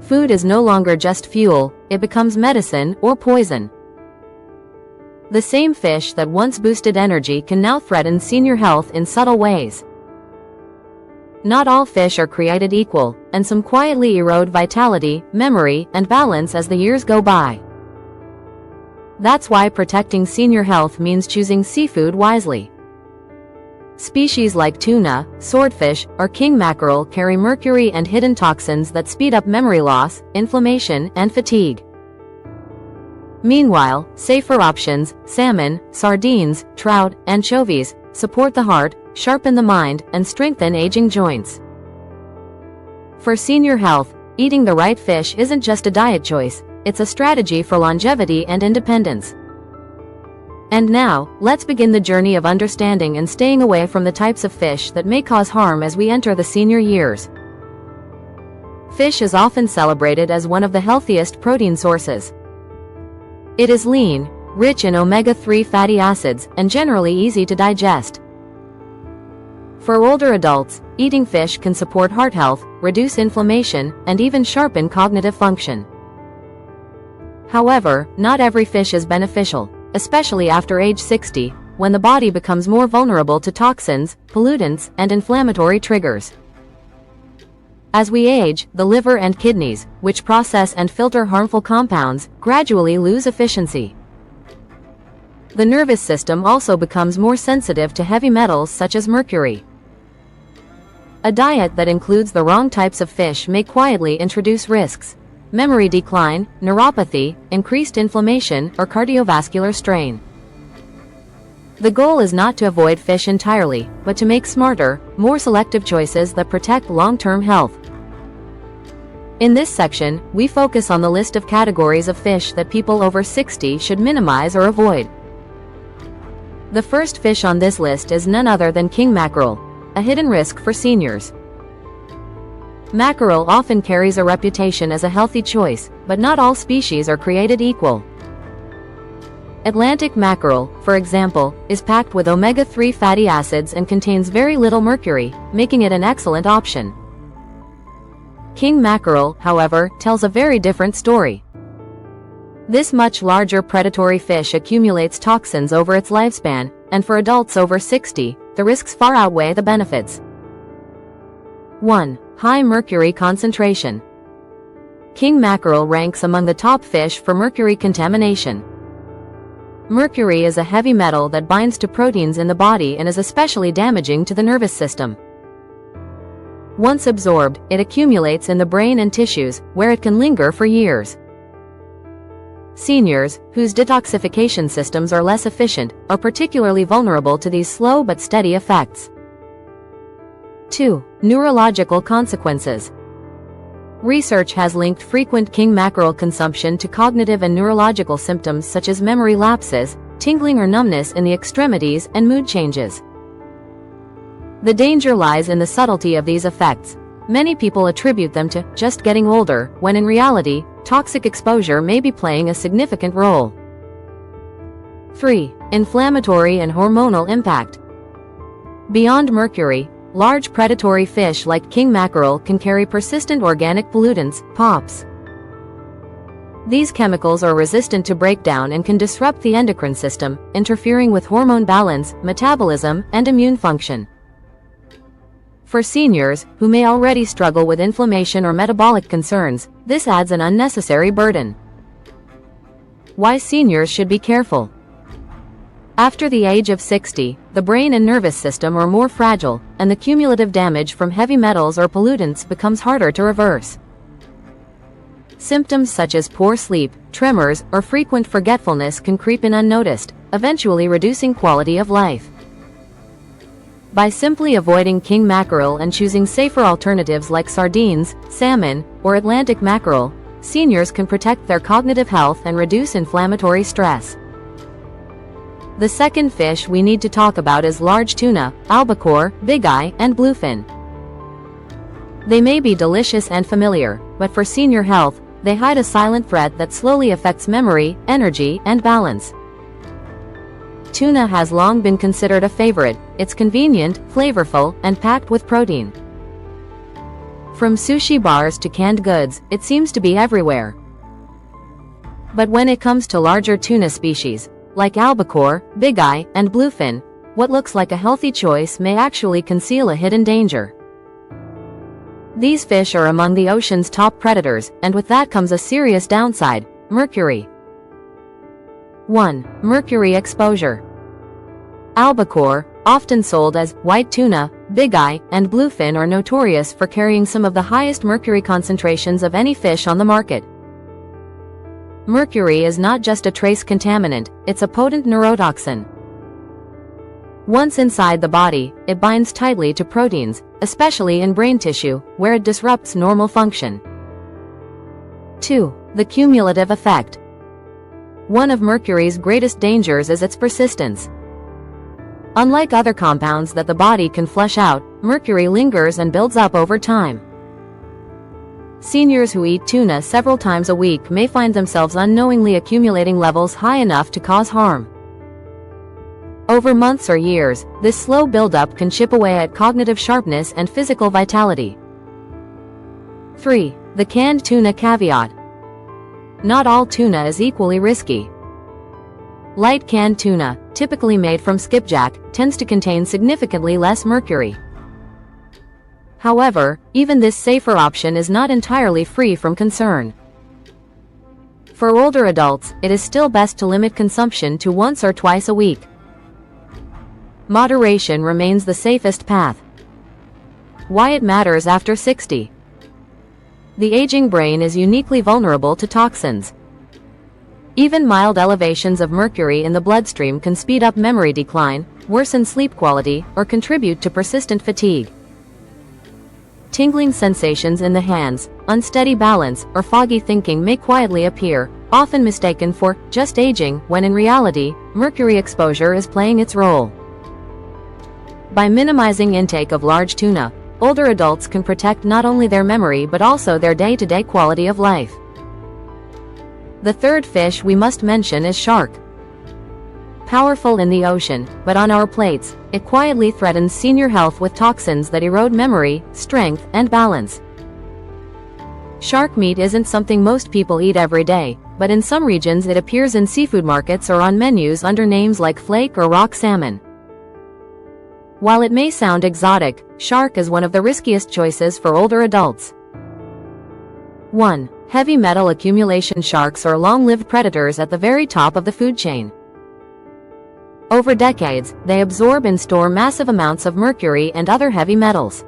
food is no longer just fuel, it becomes medicine or poison. The same fish that once boosted energy can now threaten senior health in subtle ways. Not all fish are created equal, and some quietly erode vitality, memory, and balance as the years go by. That's why protecting senior health means choosing seafood wisely. Species like tuna, swordfish, or king mackerel carry mercury and hidden toxins that speed up memory loss, inflammation, and fatigue. Meanwhile, safer options, salmon, sardines, trout, anchovies, support the heart, sharpen the mind, and strengthen aging joints. For senior health, eating the right fish isn't just a diet choice, it's a strategy for longevity and independence. And now, let's begin the journey of understanding and staying away from the types of fish that may cause harm as we enter the senior years. Fish is often celebrated as one of the healthiest protein sources. It is lean, rich in omega-3 fatty acids, and generally easy to digest. For older adults, eating fish can support heart health, reduce inflammation, and even sharpen cognitive function. However, not every fish is beneficial, especially after age 60, when the body becomes more vulnerable to toxins, pollutants, and inflammatory triggers. As we age, the liver and kidneys, which process and filter harmful compounds, gradually lose efficiency. The nervous system also becomes more sensitive to heavy metals such as mercury. A diet that includes the wrong types of fish may quietly introduce risks: memory decline, neuropathy, increased inflammation, or cardiovascular strain. The goal is not to avoid fish entirely, but to make smarter, more selective choices that protect long-term health. In this section, we focus on the list of categories of fish that people over 60 should minimize or avoid. The first fish on this list is none other than king mackerel, a hidden risk for seniors. Mackerel often carries a reputation as a healthy choice, but not all species are created equal. Atlantic mackerel, for example, is packed with omega-3 fatty acids and contains very little mercury, making it an excellent option. King mackerel, however, tells a very different story. This much larger predatory fish accumulates toxins over its lifespan, and for adults over 60, the risks far outweigh the benefits. 1. High mercury concentration. King mackerel ranks among the top fish for mercury contamination. Mercury is a heavy metal that binds to proteins in the body and is especially damaging to the nervous system. Once absorbed, it accumulates in the brain and tissues, where it can linger for years. Seniors, whose detoxification systems are less efficient, are particularly vulnerable to these slow but steady effects. 2. Neurological consequences. Research has linked frequent king mackerel consumption to cognitive and neurological symptoms such as memory lapses, tingling or numbness in the extremities, and mood changes. The danger lies in the subtlety of these effects. Many people attribute them to just getting older, when in reality, toxic exposure may be playing a significant role. 3. Inflammatory and hormonal impact. Beyond mercury, large predatory fish like king mackerel can carry persistent organic pollutants, POPs. These chemicals are resistant to breakdown and can disrupt the endocrine system, interfering with hormone balance, metabolism, and immune function. For seniors, who may already struggle with inflammation or metabolic concerns, this adds an unnecessary burden. Why seniors should be careful. After the age of 60, the brain and nervous system are more fragile, and the cumulative damage from heavy metals or pollutants becomes harder to reverse. Symptoms such as poor sleep, tremors, or frequent forgetfulness can creep in unnoticed, eventually reducing quality of life. By simply avoiding king mackerel and choosing safer alternatives like sardines, salmon, or Atlantic mackerel, seniors can protect their cognitive health and reduce inflammatory stress. The second fish we need to talk about is large tuna, albacore, bigeye, and bluefin. They may be delicious and familiar, but for senior health, they hide a silent threat that slowly affects memory, energy, and balance. Tuna has long been considered a favorite. It's convenient, flavorful, and packed with protein. From sushi bars to canned goods, it seems to be everywhere. But when it comes to larger tuna species, like albacore, bigeye, and bluefin, what looks like a healthy choice may actually conceal a hidden danger. These fish are among the ocean's top predators, and with that comes a serious downside: mercury. 1. Mercury exposure. Albacore, often sold as white tuna, bigeye, and bluefin, are notorious for carrying some of the highest mercury concentrations of any fish on the market. Mercury is not just a trace contaminant, it's a potent neurotoxin. Once inside the body, it binds tightly to proteins, especially in brain tissue, where it disrupts normal function. 2. The cumulative effect. One of mercury's greatest dangers is its persistence. Unlike other compounds that the body can flush out, mercury lingers and builds up over time. Seniors who eat tuna several times a week may find themselves unknowingly accumulating levels high enough to cause harm. Over months or years, this slow buildup can chip away at cognitive sharpness and physical vitality. 3. The canned tuna caveat. Not all tuna is equally risky. Light canned tuna, typically made from skipjack, tends to contain significantly less mercury. However, even this safer option is not entirely free from concern. For older adults, it is still best to limit consumption to once or twice a week. Moderation remains the safest path. Why it matters after 60. The aging brain is uniquely vulnerable to toxins. Even mild elevations of mercury in the bloodstream can speed up memory decline, worsen sleep quality, or contribute to persistent fatigue. Tingling sensations in the hands, unsteady balance, or foggy thinking may quietly appear, often mistaken for just aging, when in reality, mercury exposure is playing its role. By minimizing intake of large tuna, older adults can protect not only their memory but also their day-to-day quality of life. The third fish we must mention is shark. Powerful in the ocean, but on our plates, it quietly threatens senior health with toxins that erode memory, strength, and balance. Shark meat isn't something most people eat every day, but in some regions it appears in seafood markets or on menus under names like flake or rock salmon. While it may sound exotic, shark is one of the riskiest choices for older adults. 1. Heavy metal accumulation. Sharks are long-lived predators at the very top of the food chain. Over decades, they absorb and store massive amounts of mercury and other heavy metals.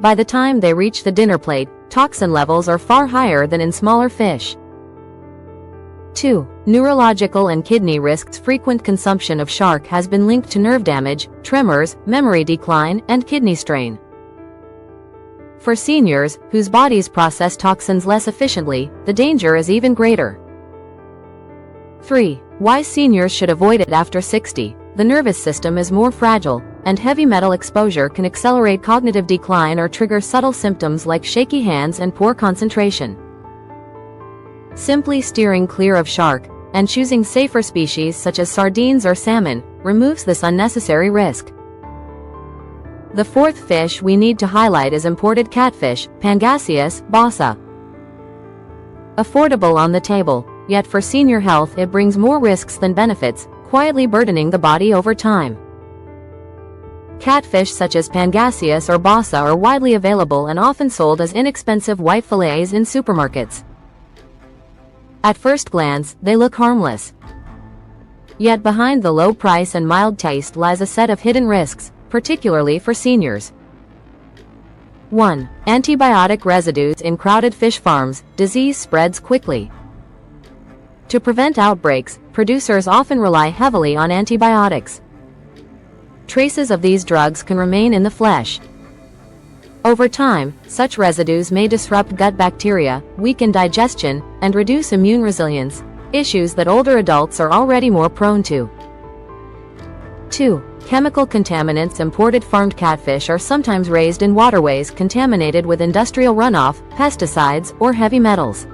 By the time they reach the dinner plate, toxin levels are far higher than in smaller fish. 2. Neurological and kidney risks. Frequent consumption of shark has been linked to nerve damage, tremors, memory decline, and kidney strain. For seniors, whose bodies process toxins less efficiently, the danger is even greater. 3. Why seniors should avoid it after 60. The nervous system is more fragile, and heavy metal exposure can accelerate cognitive decline or trigger subtle symptoms like shaky hands and poor concentration. Simply steering clear of shark, and choosing safer species such as sardines or salmon, removes this unnecessary risk. The fourth fish we need to highlight is imported catfish, Pangasius bassa. Affordable on the table, yet for senior health it brings more risks than benefits, quietly burdening the body over time. Catfish such as Pangasius or bassa are widely available and often sold as inexpensive white fillets in supermarkets. At first glance, they look harmless. Yet behind the low price and mild taste lies a set of hidden risks, particularly for seniors. 1. Antibiotic residues in crowded fish farms. Disease spreads quickly. To prevent outbreaks, producers often rely heavily on antibiotics. Traces of these drugs can remain in the flesh. Over time, such residues may disrupt gut bacteria, weaken digestion, and reduce immune resilience, issues that older adults are already more prone to. 2. Chemical contaminants. Imported farmed catfish are sometimes raised in waterways contaminated with industrial runoff, pesticides, or heavy metals.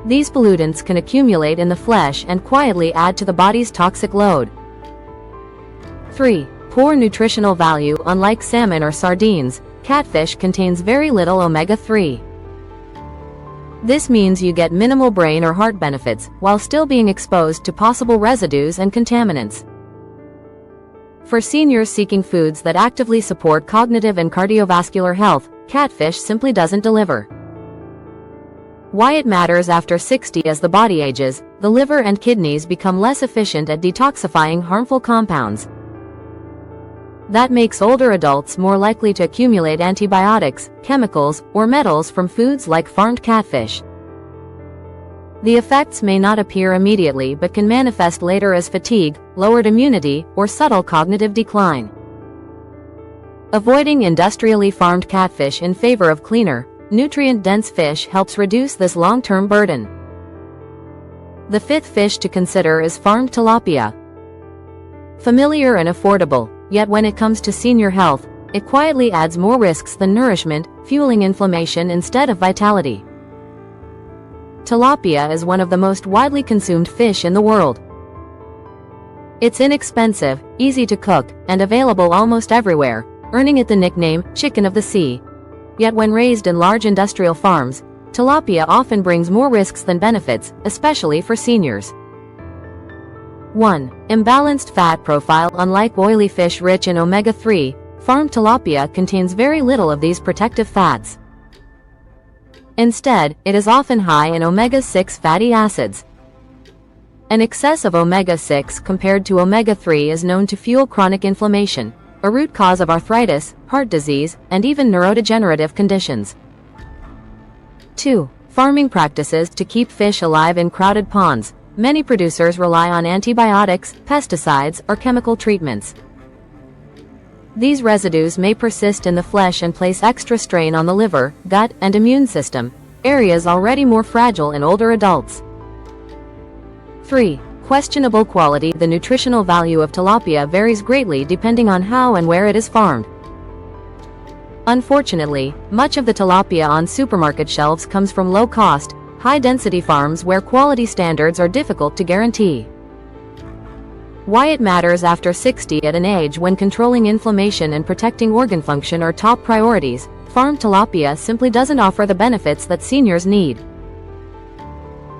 These pollutants can accumulate in the flesh and quietly add to the body's toxic load. 3. Poor nutritional value. Unlike salmon or sardines, catfish contains very little omega-3. This means you get minimal brain or heart benefits while still being exposed to possible residues and contaminants. For seniors seeking foods that actively support cognitive and cardiovascular health, catfish simply doesn't deliver. Why it matters after 60. As the body ages, the liver and kidneys become less efficient at detoxifying harmful compounds. That makes older adults more likely to accumulate antibiotics, chemicals, or metals from foods like farmed catfish. The effects may not appear immediately but can manifest later as fatigue, lowered immunity, or subtle cognitive decline. Avoiding industrially farmed catfish in favor of cleaner, nutrient-dense fish helps reduce this long-term burden. The fifth fish to consider is farmed tilapia. Familiar and affordable, yet when it comes to senior health, it quietly adds more risks than nourishment, fueling inflammation instead of vitality. Tilapia is one of the most widely consumed fish in the world. It's inexpensive, easy to cook, and available almost everywhere, earning it the nickname, chicken of the sea. Yet when raised in large industrial farms, tilapia often brings more risks than benefits, especially for seniors. 1. Imbalanced fat profile. Unlike oily fish rich in omega-3, farmed tilapia contains very little of these protective fats. Instead, it is often high in omega-6 fatty acids. An excess of omega-6 compared to omega-3 is known to fuel chronic inflammation, a root cause of arthritis, heart disease, and even neurodegenerative conditions. 2. Farming practices. To keep fish alive in crowded ponds, many producers rely on antibiotics, pesticides, or chemical treatments. These residues may persist in the flesh and place extra strain on the liver, gut, and immune system, areas already more fragile in older adults. 3. Questionable quality. The nutritional value of tilapia varies greatly depending on how and where it is farmed. Unfortunately, much of the tilapia on supermarket shelves comes from low-cost, high-density farms where quality standards are difficult to guarantee. Why it matters after 60. At an age when controlling inflammation and protecting organ function are top priorities, farmed tilapia simply doesn't offer the benefits that seniors need.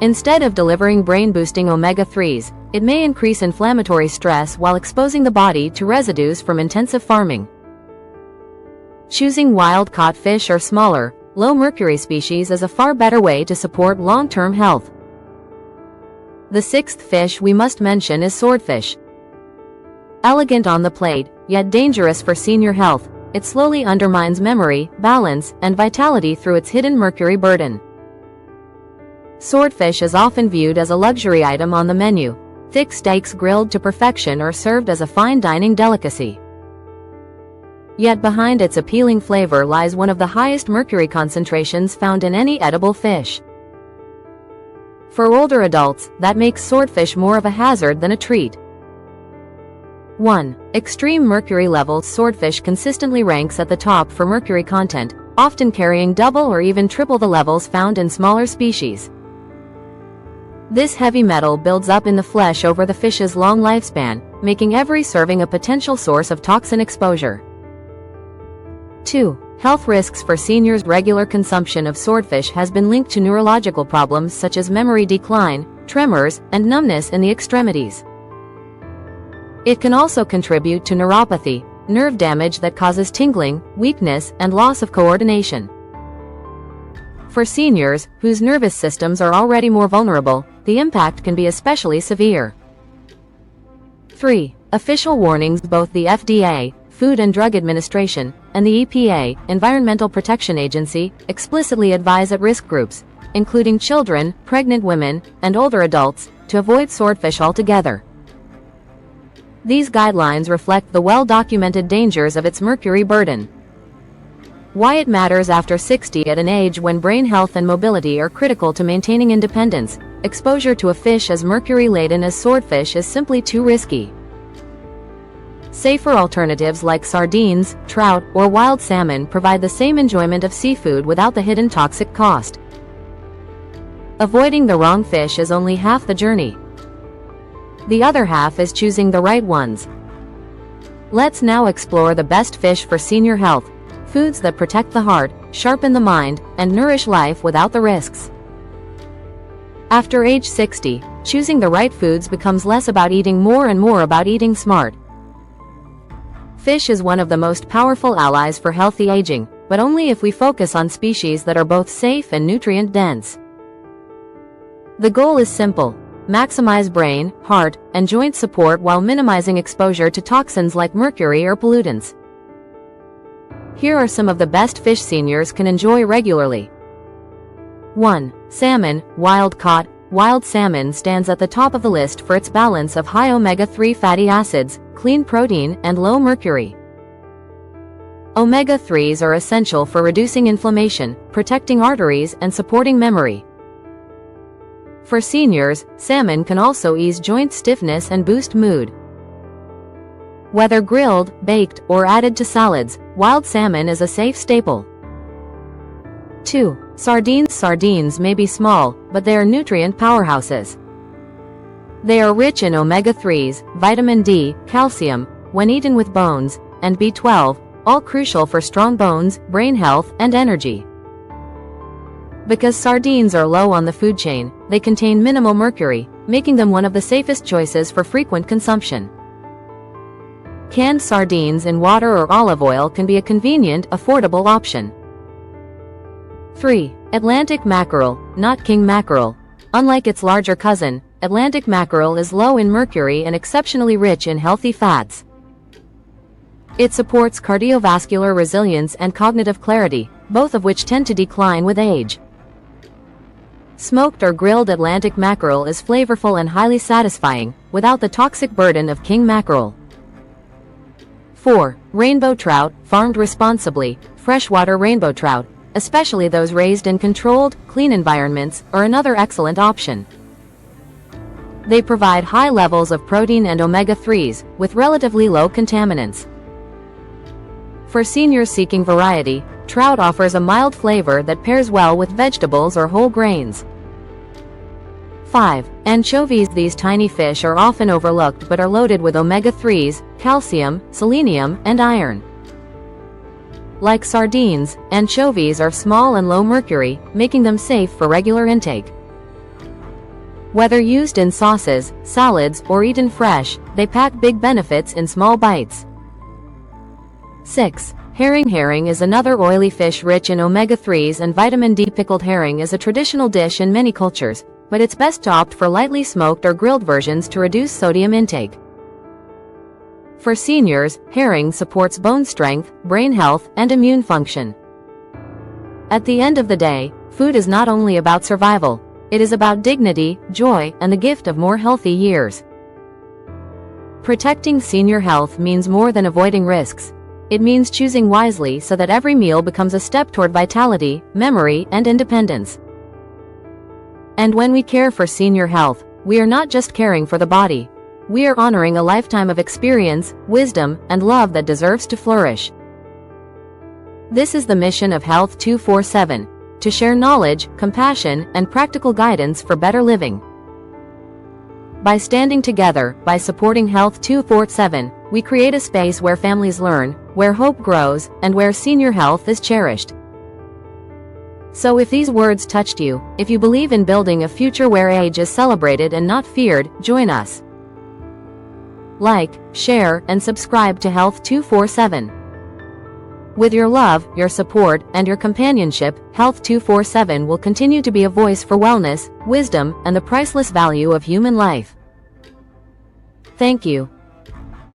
Instead of delivering brain-boosting omega-3s, it may increase inflammatory stress while exposing the body to residues from intensive farming. Choosing wild-caught fish or smaller, low-mercury species is a far better way to support long-term health. The sixth fish we must mention is swordfish. Elegant on the plate, yet dangerous for senior health, it slowly undermines memory, balance, and vitality through its hidden mercury burden. Swordfish is often viewed as a luxury item on the menu, thick steaks grilled to perfection or served as a fine dining delicacy. Yet behind its appealing flavor lies one of the highest mercury concentrations found in any edible fish. For older adults, that makes swordfish more of a hazard than a treat. 1. Extreme mercury levels. Swordfish consistently ranks at the top for mercury content, often carrying double or even triple the levels found in smaller species. This heavy metal builds up in the flesh over the fish's long lifespan, making every serving a potential source of toxin exposure. 2. Health risks for seniors. Regular consumption of swordfish has been linked to neurological problems such as memory decline, tremors, and numbness in the extremities. It can also contribute to neuropathy, nerve damage that causes tingling, weakness, and loss of coordination. For seniors, whose nervous systems are already more vulnerable, the impact can be especially severe. 3. Official warnings. Both the FDA, Food and Drug Administration, and the EPA, Environmental Protection Agency, explicitly advise at-risk groups, including children, pregnant women, and older adults, to avoid swordfish altogether. These guidelines reflect the well-documented dangers of its mercury burden. Why it matters after 60. At an age when brain health and mobility are critical to maintaining independence, exposure to a fish as mercury-laden as swordfish is simply too risky. Safer alternatives like sardines, trout, or wild salmon provide the same enjoyment of seafood without the hidden toxic cost. Avoiding the wrong fish is only half the journey. The other half is choosing the right ones. Let's now explore the best fish for senior health. foods that protect the heart, sharpen the mind, and nourish life without the risks. After age 60, choosing the right foods becomes less about eating more and more about eating smart. Fish is one of the most powerful allies for healthy aging, but only if we focus on species that are both safe and nutrient-dense. The goal is simple: maximize brain, heart, and joint support while minimizing exposure to toxins like mercury or pollutants. Here are some of the best fish seniors can enjoy regularly. 1. Salmon, wild-caught. Wild salmon stands at the top of the list for its balance of high omega-3 fatty acids, clean protein, and low mercury. Omega-3s are essential for reducing inflammation, protecting arteries, and supporting memory. For seniors, salmon can also ease joint stiffness and boost mood. Whether grilled, baked, or added to salads, wild salmon is a safe staple. 2. Sardines. Sardines may be small, but they are nutrient powerhouses. They are rich in omega-3s, vitamin D, calcium, when eaten with bones, and B12, all crucial for strong bones, brain health, and energy. Because sardines are low on the food chain, they contain minimal mercury, making them one of the safest choices for frequent consumption. Canned sardines in water or olive oil can be a convenient, affordable option. 3. Atlantic mackerel, not king mackerel. Unlike its larger cousin, Atlantic mackerel is low in mercury and exceptionally rich in healthy fats. It supports cardiovascular resilience and cognitive clarity, both of which tend to decline with age. Smoked or grilled Atlantic mackerel is flavorful and highly satisfying, without the toxic burden of king mackerel. 4. Rainbow trout, farmed responsibly. Freshwater rainbow trout, especially those raised in controlled, clean environments, are another excellent option. They provide high levels of protein and omega-3s, with relatively low contaminants. For seniors seeking variety, trout offers a mild flavor that pairs well with vegetables or whole grains. 5. Anchovies. These tiny fish are often overlooked but are loaded with omega-3s, calcium, selenium, and iron. Like sardines, anchovies are small and low mercury, making them safe for regular intake. Whether used in sauces, salads, or eaten fresh, they pack big benefits in small bites. 6. Herring. Herring is another oily fish rich in omega-3s and vitamin D. Pickled herring is a traditional dish in many cultures, but it's best to opt for lightly smoked or grilled versions to reduce sodium intake. For seniors, herring supports bone strength, brain health, and immune function. At the end of the day, food is not only about survival, it is about dignity, joy, and the gift of more healthy years. Protecting senior health means more than avoiding risks. It means choosing wisely so that every meal becomes a step toward vitality, memory, and independence. And when we care for senior health, we are not just caring for the body. We are honoring a lifetime of experience, wisdom, and love that deserves to flourish. This is the mission of Health 247, to share knowledge, compassion, and practical guidance for better living. By standing together, by supporting Health 247, we create a space where families learn, where hope grows, and where senior health is cherished. So if these words touched you, if you believe in building a future where age is celebrated and not feared, join us. Like, share, and subscribe to Health 247. With your love, your support, and your companionship, Health 247 will continue to be a voice for wellness, wisdom, and the priceless value of human life. Thank you.